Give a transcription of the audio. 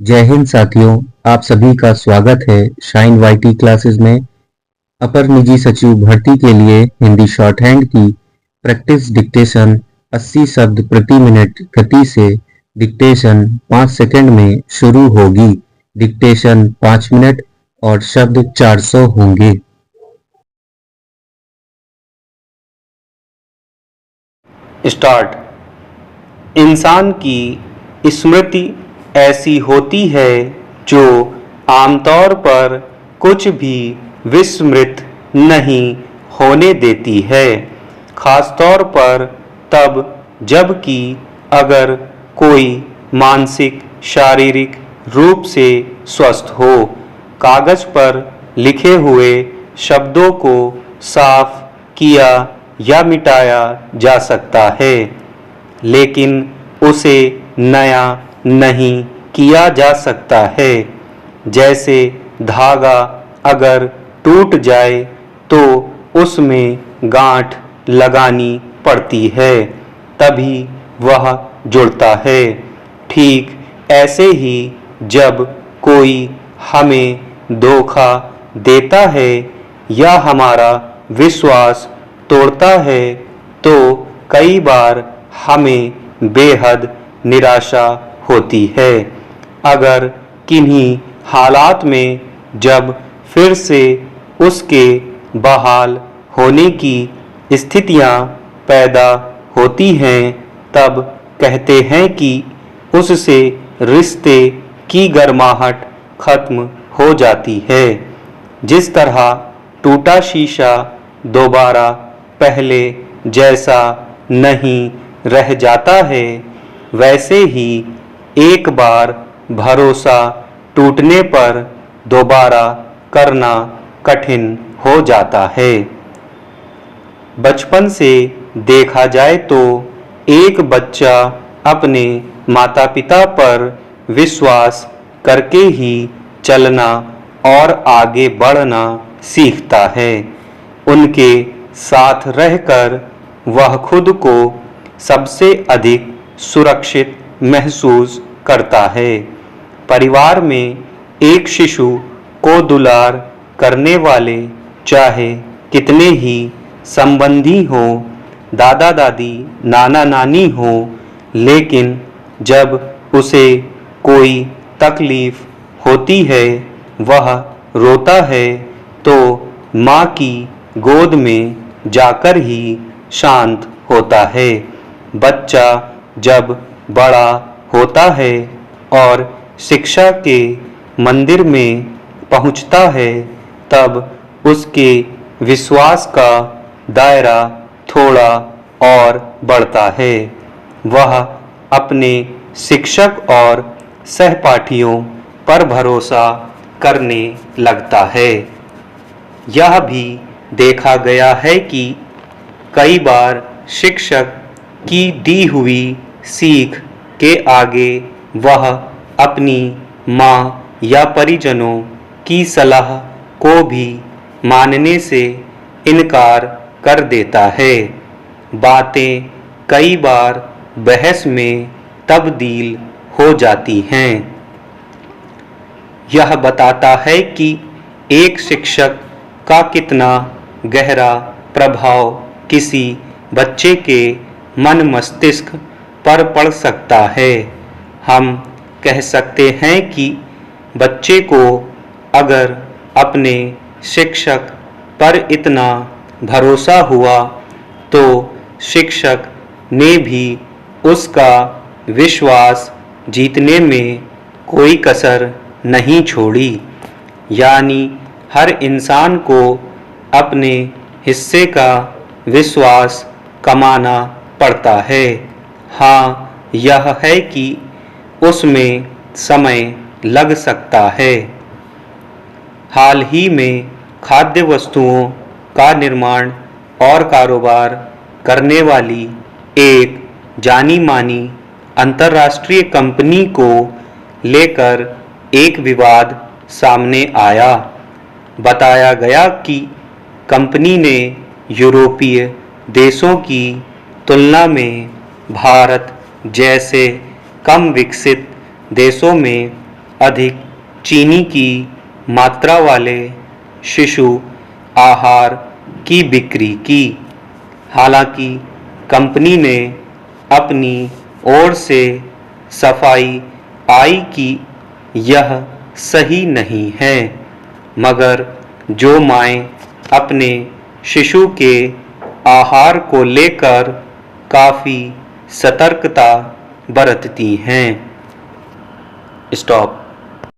जय हिंद साथियों, आप सभी का स्वागत है शाइन वाईटी क्लासेस में। अपर निजी सचिव भर्ती के लिए हिंदी शॉर्ट हैंड की प्रैक्टिस डिक्टेशन 80 शब्द प्रति मिनट गति से डिक्टेशन 5 सेकंड में शुरू होगी। डिक्टेशन 5 मिनट और शब्द 400 होंगे। स्टार्ट। इंसान की स्मृति ऐसी होती है जो आमतौर पर कुछ भी विस्मृत नहीं होने देती है, खासतौर पर तब जबकि अगर कोई मानसिक शारीरिक रूप से स्वस्थ हो। कागज पर लिखे हुए शब्दों को साफ किया या मिटाया जा सकता है, लेकिन उसे नया नहीं किया जा सकता है। जैसे धागा अगर टूट जाए तो उसमें गांठ लगानी पड़ती है, तभी वह जुड़ता है। ठीक ऐसे ही जब कोई हमें धोखा देता है या हमारा विश्वास तोड़ता है तो कई बार हमें बेहद निराशा होती है। अगर किन्हीं हालात में जब फिर से उसके बहाल होने की स्थितियां पैदा होती हैं, तब कहते हैं कि उससे रिश्ते की गर्माहट खत्म हो जाती है। जिस तरह टूटा शीशा दोबारा पहले जैसा नहीं रह जाता है, वैसे ही एक बार भरोसा टूटने पर दोबारा करना कठिन हो जाता है। बचपन से देखा जाए तो एक बच्चा अपने माता पिता पर विश्वास करके ही चलना और आगे बढ़ना सीखता है। उनके साथ रहकर वह खुद को सबसे अधिक सुरक्षित महसूस करता है। परिवार में एक शिशु को दुलार करने वाले चाहे कितने ही संबंधी हों, दादा दादी नाना नानी हों, लेकिन जब उसे कोई तकलीफ होती है, वह रोता है, तो माँ की गोद में जाकर ही शांत होता है। बच्चा जब बड़ा होता है और शिक्षा के मंदिर में पहुंचता है, तब उसके विश्वास का दायरा थोड़ा और बढ़ता है। वह अपने शिक्षक और सहपाठियों पर भरोसा करने लगता है। यह भी देखा गया है कि कई बार शिक्षक की दी हुई सीख के आगे वह अपनी माँ या परिजनों की सलाह को भी मानने से इनकार कर देता है। बातें कई बार बहस में तब्दील हो जाती हैं। यह बताता है कि एक शिक्षक का कितना गहरा प्रभाव किसी बच्चे के मन मस्तिष्क पर पड़ सकता है। हम कह सकते हैं कि बच्चे को अगर अपने शिक्षक पर इतना भरोसा हुआ, तो शिक्षक ने भी उसका विश्वास जीतने में कोई कसर नहीं छोड़ी। यानी हर इंसान को अपने हिस्से का विश्वास कमाना पड़ता है। हाँ, यह है कि उसमें समय लग सकता है। हाल ही में खाद्य वस्तुओं का निर्माण और कारोबार करने वाली एक जानी मानी अंतर्राष्ट्रीय कंपनी को लेकर एक विवाद सामने आया। बताया गया कि कंपनी ने यूरोपीय देशों की तुलना में भारत जैसे कम विकसित देशों में अधिक चीनी की मात्रा वाले शिशु आहार की बिक्री की। हालांकि कंपनी ने अपनी ओर से सफाई आई कि यह सही नहीं है, मगर जो माएं अपने शिशु के आहार को लेकर काफ़ी सतर्कता बरतती हैं। स्टॉप।